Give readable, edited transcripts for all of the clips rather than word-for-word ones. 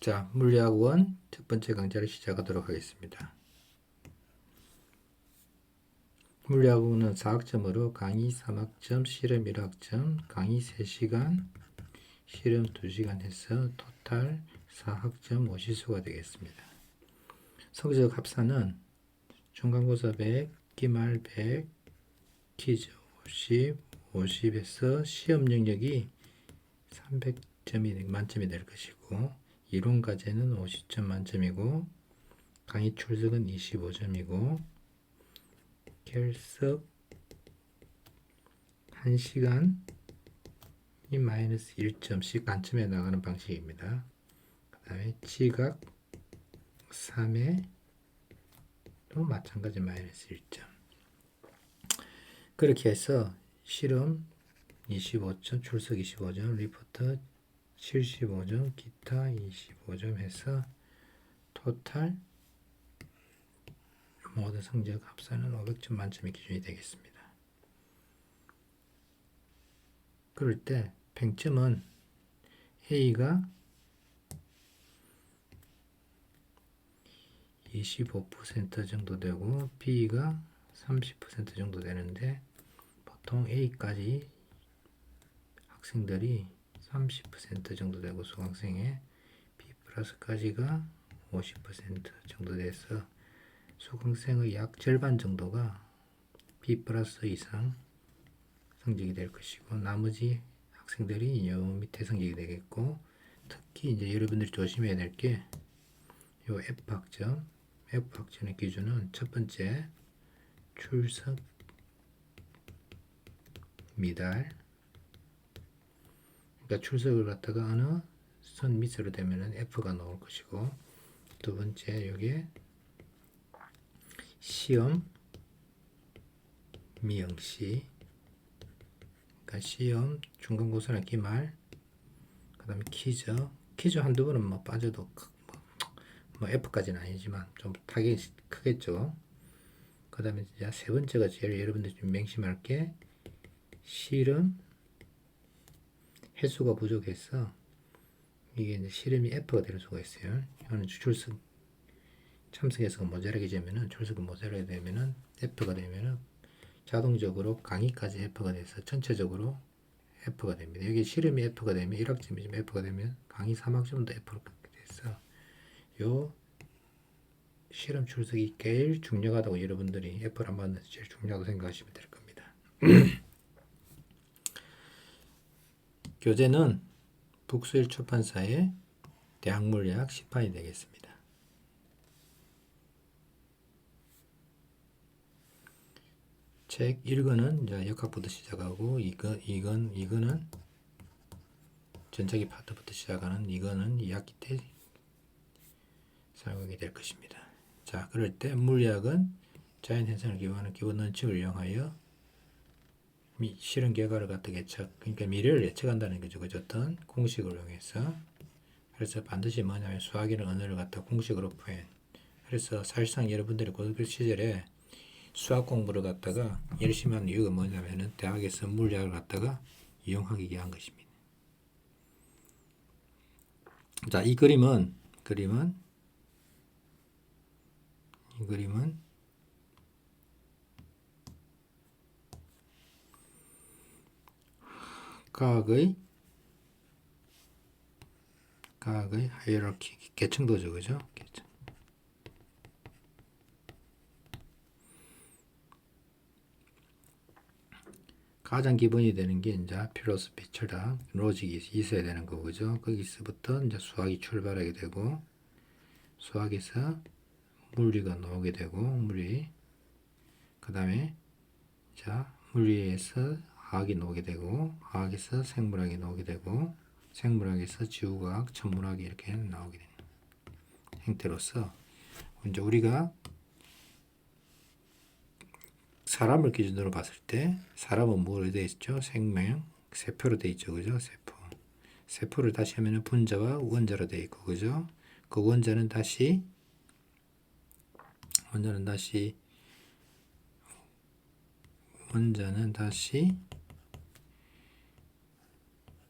자, 물리학원 첫 번째 강좌를 시작하도록 하겠습니다. 물리학원은 4학점으로 강의 3학점, 실험 1학점, 강의 3시간, 실험 2시간 해서 토탈 4학점 5시수가 되겠습니다. 성적 합산은 중간고사 100, 기말 100, 퀴즈 50, 50에서 시험 영역이 300점이 만점이 될 것이고 이론 과제는 50점 만점이고 강의 출석은 25점이고 결석 1시간이 마이너스 1점씩 만점에 나가는 방식입니다. 그 다음에 지각 3회도 마찬가지 마이너스 1점. 그렇게 해서 실험 25점, 출석 25점, 리포터 75점, 기타 25점 해서 토탈 모든 성적 합산은 500점 만점이 기준이 되겠습니다. 그럴 때 팽점은 A가 25% 정도 되고 B가 30% 정도 되는데 보통 A까지 학생들이 30% 정도 되고 수강생의 B 플러스까지가 50% 정도 돼서 수강생의 약 절반 정도가 B 플러스 이상 성적이 될 것이고 나머지 학생들이 요 밑에 성적이 되겠고 특히 이제 여러분들이 조심해야 될 게 요 F학점의 기준은 첫 번째 출석 미달 그러니까 출석을 갖다가 어느 선 밑으로 되면은 F가 나올 것이고 두 번째 요게 시험 미영시 그러니까 시험 중간고사나 기말 그 다음에 퀴즈 한두 번은 뭐 빠져도 뭐 F까지는 아니지만 좀 타격이 크겠죠. 그 다음에 세 번째가 제일 여러분들 좀 맹심할 게 실험 횟수가 부족해서 이게 이제 실험이 F가 될 수가 있어요. 이거는 출석 참석해서 모자라게 되면은 출석이 모자라게 되면은 F가 되면은 자동적으로 강의까지 F가 돼서 전체적으로 F가 됩니다. 여기 실험이 F가 되면 1학점이지만 F가 되면 강의 3학점도 F로 돼서 요 실험 출석이 제일 중요하다고 여러분들이 F를 안 받는 제일 중요하다고 생각하시면 될 겁니다. 교재는 북수일 출판사의 대학물리학 시판이 되겠습니다. 책 1권은 이제 역학부터 시작하고 이거는 전자기 파트부터 시작하는 이거는 2학기 때 사용하게 될 것입니다. 자, 그럴 때 물리학은 자연 현상을 기반한 기본 원칙을 이용하여 실험 결과를 갖다 예측, 그러니까 미래를 예측한다는 거죠. 어떤 공식을 이용해서 그래서 반드시 뭐냐면 수학이라는 언어를 갖다 공식으로 표현. 그래서 사실상 여러분들이 고등학교 시절에 수학 공부를 갖다가 열심히 하는 이유가 뭐냐면은 대학에서 물리학을 갖다가 이용하기 위한 것입니다. 자, 이 그림은 과학의 하이어라키 계층도죠, 그죠? 계층. 가장 기본이 되는 게 이제 필로소피 철학, 로직이 있어야 되는 거죠. 거기서부터 이제 수학이 출발하게 되고 수학에서 물리가 나오게 되고 그 다음에 자 물리에서 화학이 나오게 되고 화학에서 생물학이 나오게 되고 생물학에서 지구과학, 천문학이 이렇게 나오게 되는 형태로서 이제 우리가 사람을 기준으로 봤을 때 사람은 뭐로 되어 있죠? 생명, 세포로 되어 있죠, 그죠? 세포를 다시 하면은 분자와 원자로 되어 있고, 그죠? 그 원자는 다시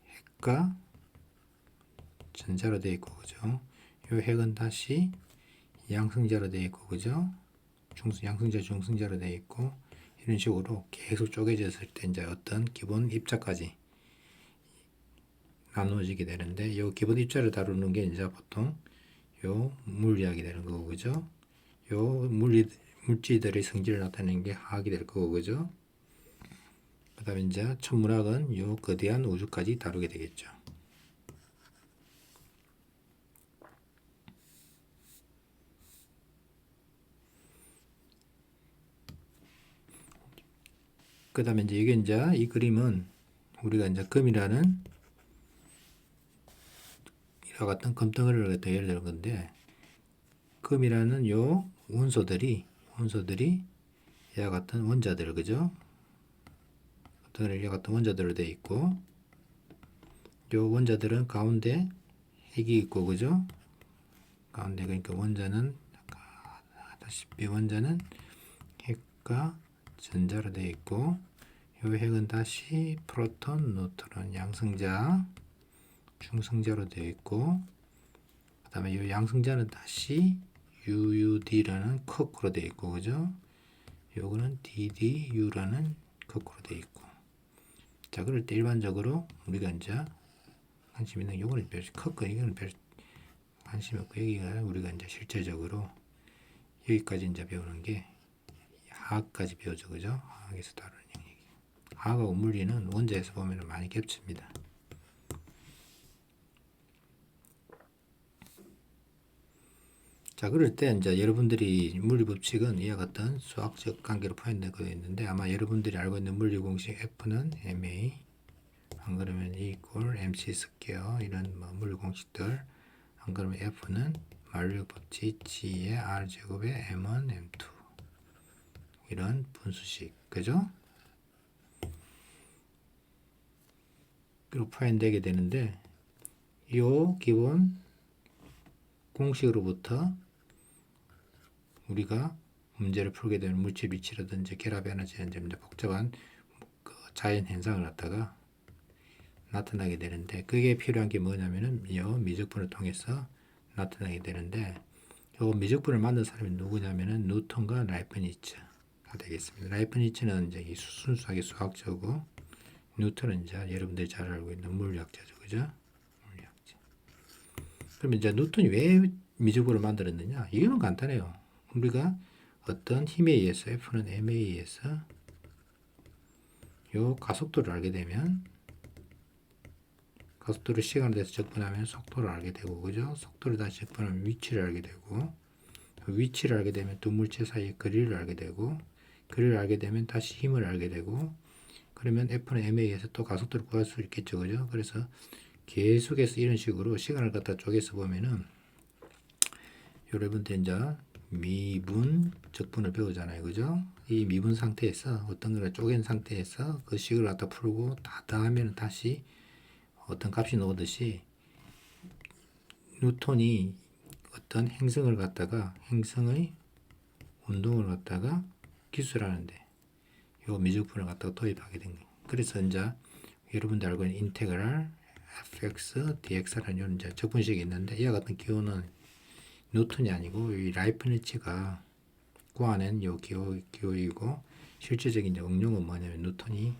핵과 전자로 되어 있고, 그죠? 요 핵은 다시 양승자로 되어 있고, 그죠? 양승자, 중승자로 되어 있고, 이런 식으로 계속 쪼개졌을 때 이제 어떤 기본 입자까지 나누어지게 되는데, 요 기본 입자를 다루는 게 이제 보통 요 물리학이 되는 거고, 그죠? 요 물질들의 성질을 나타내는 게 화학이 될 거고, 그죠? 그 다음에 이제 천문학은 요 거대한 우주까지 다루게 되겠죠. 그 다음에 이제 이게 이제 이 그림은 우리가 이제 금이라는 이와 같은 금덩어리를 갖다 예를 들은 건데, 금이라는 요 원소들이 이와 같은 원자들, 그죠? 덩어리와 같은 원자들로 되어 있고, 요 원자들은 가운데 핵이 있고, 그죠? 가운데 그러니까 원자는 아다시피 원자는 핵과 전자로 되어 있고, 요 핵은 다시 프로톤, 뉴트론, 양성자, 중성자로 되어 있고, 그 다음에 요 양성자는 다시 UUD라는 커크로 되어 있고, 그죠? 요거는 DDU라는 커크로 되어 있고. 자, 그럴 때 일반적으로 우리가 이제 관심 있는 요거는 별 커크, 이거는 별 관심 없고, 여기가 우리가 이제 실제적으로 여기까지 이제 배우는 게 화학까지 배우죠, 그죠? 화학에서 다루는 영역이. 화학하고 물리는 원자에서 보면 많이 겹칩니다. 자, 그럴 때 이제 여러분들이 물리 법칙은 이와 같은 수학적 관계로 표현되고 있는데, 아마 여러분들이 알고 있는 물리 공식 F는 ma, 안 그러면 E equal mc 스퀘어, 이런 뭐 물리 공식들, 안 그러면 F는 만력 법칙 G의 R 제곱의 M1, M2, 이런 분수식, 그죠? 그리고 표현되게 되는데, 이 기본 공식으로부터 우리가 문제를 풀게 되는 물질 위치라든지 결합 에너지 현재인데 복잡한 그 자연 현상을 갖다가 나타나게 되는데, 그게 필요한 게 뭐냐면은 이 미적분을 통해서 나타나게 되는데, 요 미적분을 만든 사람이 누구냐면은 뉴턴과 라이프니츠가 되겠습니다. 라이프니츠는 이제 이 순수하게 수학자고, 뉴턴은 이제 여러분들이 잘 알고 있는 물리학자죠, 그죠? 물리학자. 그럼 이제 뉴턴이 왜 미적분을 만들었느냐? 이유는 간단해요. 우리가 어떤 힘에 의해서, F는 M에 의해서 요 가속도를 알게 되면, 가속도를 시간에 대해서 적분하면 속도를 알게 되고, 그죠? 속도를 다시 적분하면 위치를 알게 되고, 위치를 알게 되면 두 물체 사이의 거리를 알게 되고, 거리를 알게 되면 다시 힘을 알게 되고, 그러면 F는 M에 의해서 또 가속도를 구할 수 있겠죠, 그죠? 그래서 계속해서 이런 식으로 시간을 갖다 쪼개서 보면은, 여러분들 이제 미분 적분을 배우잖아요, 그죠? 이 미분 상태에서 어떤 걸 쪼갠 상태에서 그 식을 갖다 풀고 다 더하면 다시 어떤 값이 나오듯이, 뉴턴이 어떤 행성을 갖다가 행성의 운동을 갖다가 기술하는데 요 미적분을 갖다가 도입하게 된 거예요. 그래서 이제 여러분들 알고 있는 인테그랄 fx dx라는 이런 이제 적분식이 있는데, 이와 같은 기호는 뉴턴이 아니고 이 라이프니츠가 구하는 요 기호이고, 실제적인 이제 응용은 뭐냐면 뉴턴이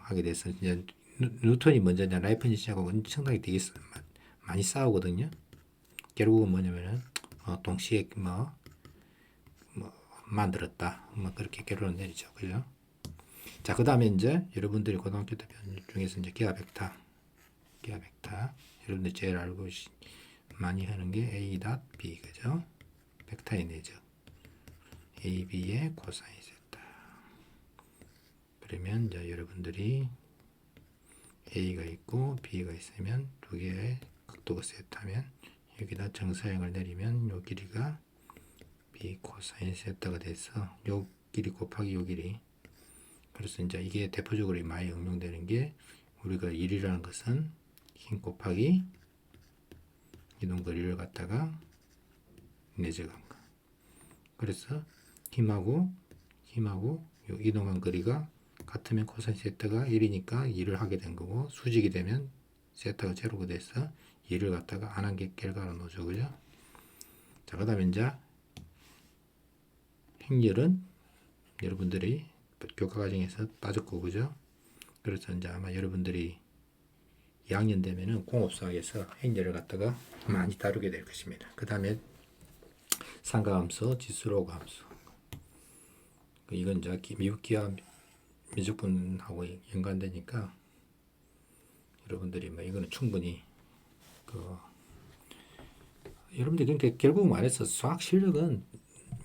하게 돼서 이제 뉴턴이 먼저 이제 라이프니츠하고 엄청나게 되게 많이 싸우거든요. 결국은 뭐냐면은 동시에 뭐 만들었다, 뭐 그렇게 결론을 내리죠, 그죠? 자, 그 다음에 이제 여러분들이 고등학교 때 배운 중에서 이제 기하 벡터, 여러분들 제일 알고 많이 하는 게 A 닷 B, 그죠? 벡터의 내적 A, B의 코사인 세타. 그러면 이제 여러분들이 A가 있고 B가 있으면 두 개의 각도가 세타면 여기다 정사형을 내리면 요 길이가 B 코사인 세타가 돼서 요 길이 곱하기 요 길이. 그래서 이제 이게 대표적으로 많이 응용되는 게, 우리가 1이라는 것은 힘 곱하기 이동 거리를 갖다가 내적한 거. 그래서 힘하고 요 이동한 거리가 같으면 코사인 세타가 1이니까 2를 하게 된 거고, 수직이 되면 세타가 제로가 돼서 2를 갖다가 안 한 게 결과로 놓죠. 그죠? 자, 그 다음에 이제 행렬은 여러분들이 교과 과정에서 빠졌고, 그죠? 그래서 이제 아마 여러분들이 2학년 되면은 공업수학에서 행렬을 갖다가 많이 다루게 될 것입니다. 그 다음에 상가함수, 지수로그 함수. 이건 이제 미국 기하 미적분하고 연관되니까 여러분들이 뭐 이거는 충분히 여러분들이 그러니까 결국 말해서 수학 실력은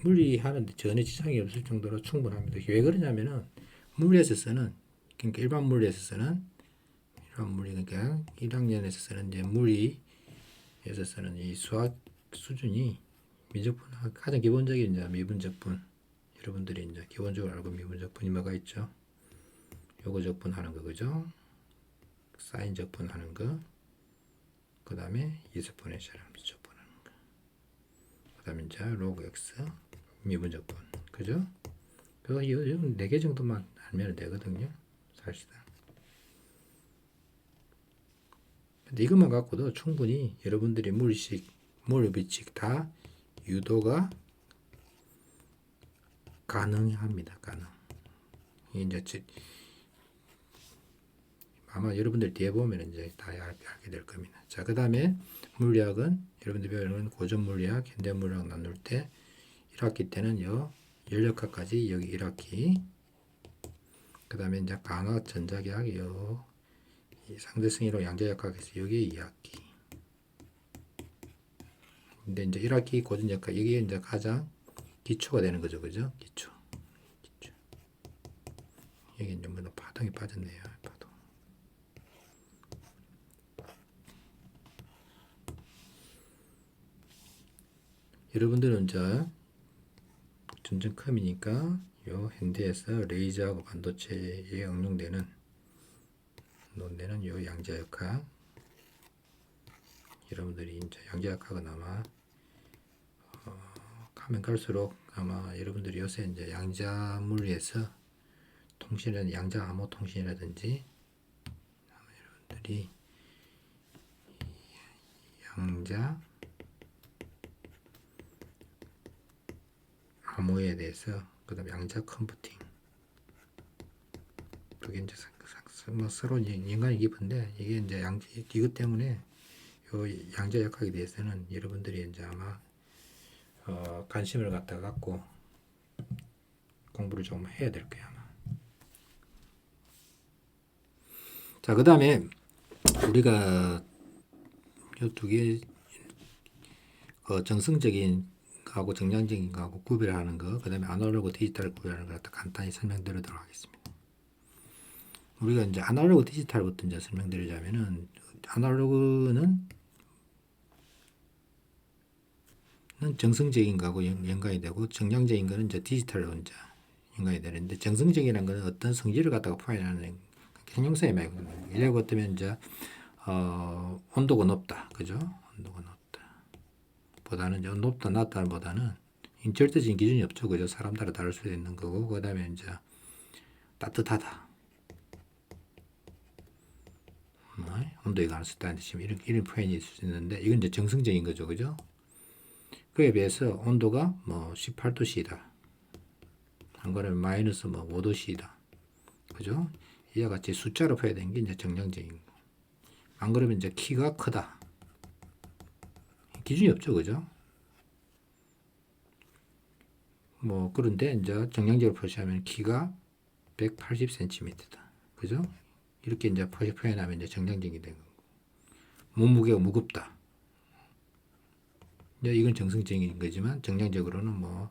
물리하는데 전혀 지장이 없을 정도로 충분합니다. 왜 그러냐면은 물리에서 쓰는 그러니까 일반 물리에서 쓰는 일반 물리 그러니까 1학년에서 쓰는 이제 물리에서 쓰는 이 수학 수준이 미적분 가장 기본적인 이제 미분적분 여러분들이 이제 기본적으로 알고 미분적분이 뭐가 있죠? 요거 적분하는 거 그죠? 사인 적분하는 거. 그 다음에 이스포넨셜 함수 적분하는 거. 그 다음에 이제 로그 x 미분적분 그죠? 그거 이 4개 정도만 알면 되거든요. 사실상. 근데 이것만 갖고도 충분히 여러분들이 물식, 물비칙 다 유도가 가능합니다. 가능. 이제 아마 여러분들 뒤에 보면 이제 다 알게 될 겁니다. 자, 그 다음에 물리학은 여러분들 배우는 고전 물리학, 현대 물리학 나눌 때 1학기 때는 요 연력학까지 여기 1학기. 그 다음에 이제 간화 전자계학 요 상대성 이론 양자역학에서 여기 2학기. 근데 이제 1학기 고전 역학 이게 이제 가장 기초가 되는 거죠, 그죠? 기초. 여기 이제 뭐 파동이 빠졌네요, 파동. 여러분들은 이제 전전컴이니까 요 현대에서 레이저하고 반도체에 응용되는 논되는 요 양자역학 여러분들이 이제 양자역학은 아마 가면 갈수록 아마 여러분들이 요새 이제 양자 물리에서 통신이라든지 양자 암호 통신이라든지 아마 여러분들이 양자 암호에 대해서 그다음 양자 컴퓨팅 그게 이제 뭐 서로 연관이 깊은데 이게 이제 이것 때문에 요 양자 역학에 대해서는 여러분들이 이제 아마 관심을 갖고 공부를 좀 해야 될 거야 아마. 자, 그 다음에 우리가 요 두 개 정성적인 거하고 정량적인 거하고 구별하는 거, 그 다음에 아날로그 디지털 구별하는 거 간단히 설명드리도록 하겠습니다. 우리가 이제 아날로그 디지털부터 이제 설명드리자면은 아날로그는 정성적인 거하고 연관이 되고 정량적인 거는 이제 디지털로 이제 연관이 되는데 정성적이라는 거는 어떤 성질을 갖다가 표현하는 형용사에 많이 거든요. 예를 들면 이제 온도가 높다, 그죠? 온도가 높다. 보다는 이제 높다, 낮다보다는 절대적인 기준이 없죠, 그죠? 사람 따라 다를 수도 있는 거고, 그 다음에 이제 따뜻하다. 온도에 관해서 따는데 지금 이런 표현이 있을 수 있는데 이건 이제 정성적인 거죠, 그죠? 그에 비해서 온도가 뭐 18도씨이다. 안 그러면 마이너스 뭐 5도씨이다. 그죠? 이와 같이 숫자로 표현된 게 이제 정량적인 거. 안 그러면 이제 키가 크다. 기준이 없죠, 그죠? 뭐 그런데 이제 정량적으로 표시하면 키가 180cm다. 그죠? 이렇게 이제 표현하면 이제 정량적이 되는 거고. 몸무게가 무겁다. 이건 정성적인 거지만 정량적으로는 뭐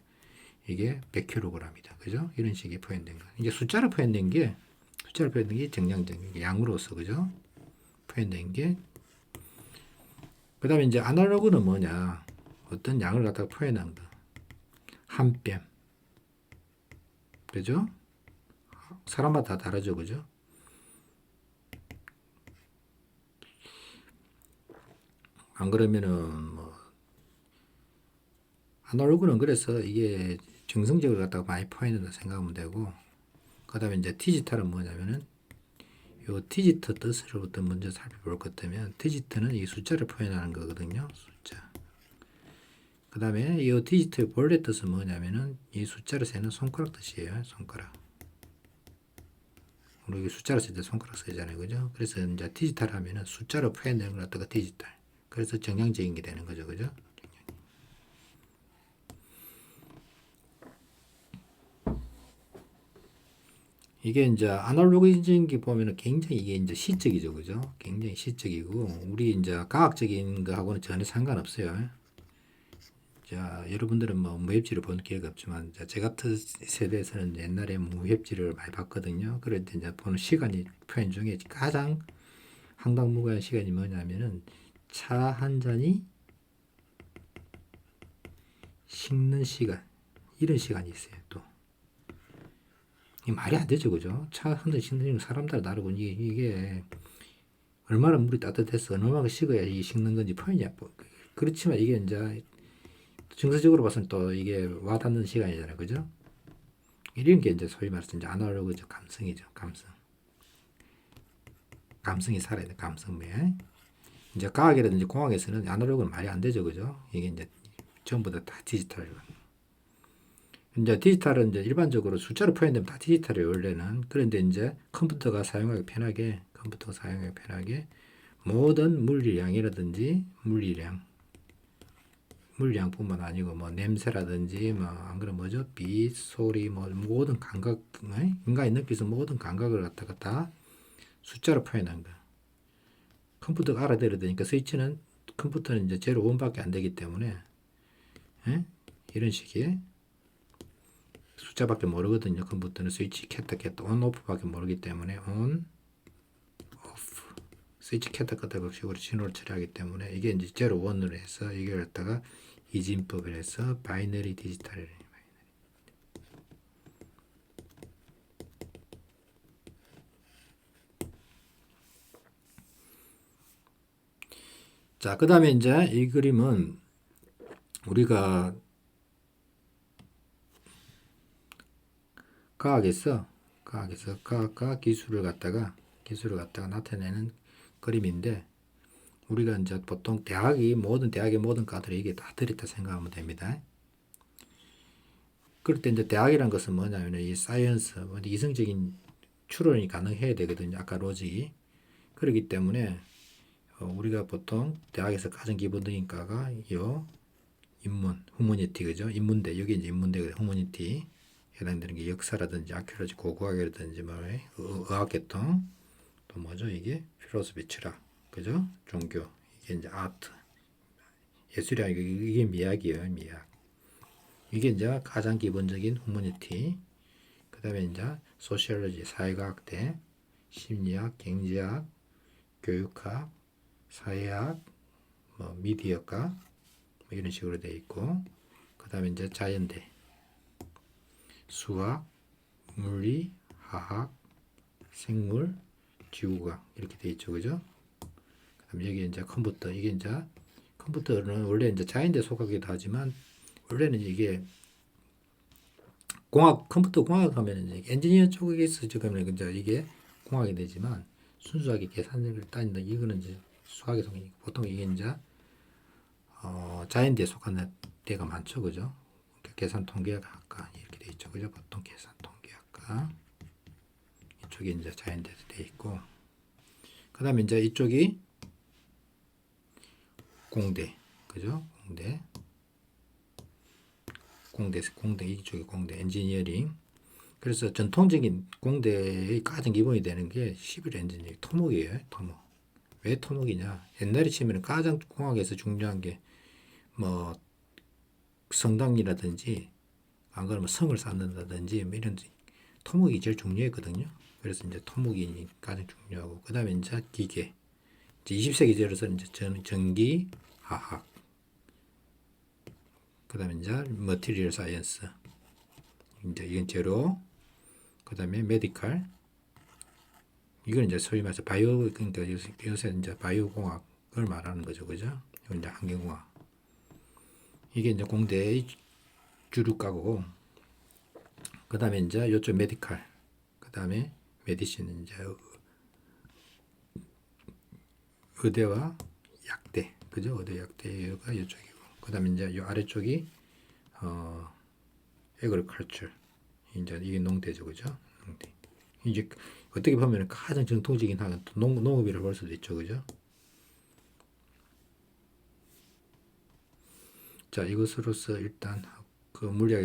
이게 100kg이다. 그죠? 이런 식의 표현된 거. 이제 숫자로 표현된 게 정량적인 게 양으로서 그죠? 표현된 게 그다음에 이제 아날로그는 뭐냐? 어떤 양을 갖다가 표현한 거. 한 뼘. 그죠? 사람마다 다 다르죠. 그죠? 안 그러면은 뭐 아날로그는 그래서 이게 정성적으로 갖다가 많이 표현한다 생각하면 되고 그다음에 이제 디지털은 뭐냐면은 요 디지트 뜻으로부터 먼저 살펴볼 것 같으면 디지트는 이 숫자를 표현하는 거거든요. 숫자. 그 다음에 이 디지트의 본래 뜻은 뭐냐면은 이 숫자를 세는 손가락 뜻이에요. 손가락. 우리 숫자를 쓸 때 손가락 쓰잖아요. 그죠? 그래서 이제 디지털 하면은 숫자로 표현되는 걸 갖다가 디지털. 그래서 정량적인 게 되는 거죠. 그죠? 이게 이제 아날로그적인 게 보면은 굉장히 이게 이제 시적이죠. 그죠? 굉장히 시적이고 우리 이제 과학적인 거하고는 전혀 상관없어요. 자, 여러분들은 뭐 무협지를 본 기회가 없지만 제 같은 세대에서는 옛날에 무협지를 많이 봤거든요. 그럴 때 이제 보는 시간이 표현 중에 가장 황당무계한 시간이 뭐냐면은 차 한 잔이 식는 시간 이런 시간이 있어요. 또 이 말이 안 되죠, 그죠? 차 한 잔 식는 시간 사람 따라 다르고 이게 얼마나 물이 따뜻해서 얼마나 식어야 이 식는 건지 표현이 안 보. 그렇지만 이게 이제 정서적으로 봐서는 또 이게 와닿는 시간이잖아요, 그죠? 이런 게 이제 소위 말해서 이제 아날로그죠, 감성이죠, 감성. 감성이 살아야 돼, 감성매. 이제 과학이라든지 공학에서는 아날로그는 말이 안 되죠, 그죠? 이게 이제 전부 다 디지털. 이제 디지털은 이제 일반적으로 숫자로 표현되면 다 디지털이에요, 원래는. 그런데 이제 컴퓨터가 사용하기 편하게, 모든 물리량이라든지 물량뿐만 아니고 뭐 냄새라든지 뭐 안 그러면 뭐죠? 빛, 소리, 뭐 모든 감각, 인간이 느낄 수 있는 모든 감각을 갖다가 다 숫자로 표현한 거야. 컴퓨터가 알아들어야 되니까 스위치는 컴퓨터는 이제 0, 1밖에 안 되기 때문에 이런 식의 숫자밖에 모르거든요. 컴퓨터는 스위치 켰다 온 오프밖에 모르기 때문에 온 오프 스위치 켰다 껐다 식으로 신호를 처리하기 때문에 이게 이제 0, 1으로 해서 이걸 갖다가 이진법을 해서 바이너리 디지털. 자, 그 다음에 이제 이 그림은 우리가 과학과 기술을 갖다가 나타내는 그림인데 우리가 이제 보통 모든 대학의 모든 과들이 이게 다 들었다 생각하면 됩니다. 그럴 때 이제 대학이란 것은 뭐냐면 이 사이언스, 이성적인 추론이 가능해야 되거든요. 아까 로직이. 그렇기 때문에 우리가 보통 대학에서 가장 기본적인 과가 요 휴머니티, 그죠? 인문대, 여기 이제 인문대거든요. 휴머니티. 해당되는 게 역사라든지 아큐러지 고고학이라든지 뭐 의학계통 또 뭐죠 이게 필로소피 철학 그죠 종교 이게 이제 아트 예술이 아니고 이게 미학이에요 미학 이게 이제 가장 기본적인 휴머니티 그 다음에 이제 소시올로지 사회과학대 심리학 경제학 교육학 사회학 뭐 미디어과 뭐 이런 식으로 되어 있고 그 다음에 이제 자연대 수학, 물리, 화학, 생물, 지구과학 이렇게 돼 있죠, 그죠? 그다음 여기 이제 컴퓨터 이게 이제 컴퓨터는 원래 이제 자연대 속하기도 하지만 원래는 이게 컴퓨터 공학 하면 이제 엔지니어 쪽에서 지금 이제 이게 공학이 되지만 순수하게 계산을 따진다 이거는 이제 수학의 성이고 보통 이게 이제 자연대에 속하는 데가 많죠, 그죠? 계산 통계학과 이렇게 돼 있죠, 그죠? 보통 계산 통계학과 이쪽이 이제 자연대로 돼 있고, 그 다음에 이제 이쪽이 공대, 그죠? 공대 이쪽이 공대 엔지니어링. 그래서 전통적인 공대의 가장 기본이 되는 게 시빌 엔지니어링 토목이에요, 토목. 왜 토목이냐? 옛날에 치면 가장 공학에서 중요한 게 뭐 성당이라든지 안 그러면 성을 쌓는다든지 뭐 이런 토목이 제일 중요했거든요. 그래서 이제 토목이 가장 중요하고 그 다음에 이제 기계 이제 20세기 들어서 이제 전기 화학 그 다음에 이제 머티리얼 사이언스 이제 이건 재료 그 다음에 메디칼 이건 이제 소위 말해서 바이오 그러니까 요새 이제 바이오 공학을 말하는 거죠, 그죠? 이건 이제 환경공학 이게 이제 공대의 주류과고 그 다음에 이제 요쪽 메디칼 그 다음에 메디신 이제 의대와 약대, 그죠? 의대 약대가 이쪽이고, 그다음에 이제 이 아래쪽이 에그리컬처, 이제 이게 농대죠, 그죠? 농대. 이제 어떻게 보면 가장 정통적인 학은 농업이라고 볼 수도 있죠, 그죠? 자, 이것으로서 일단 그 물리학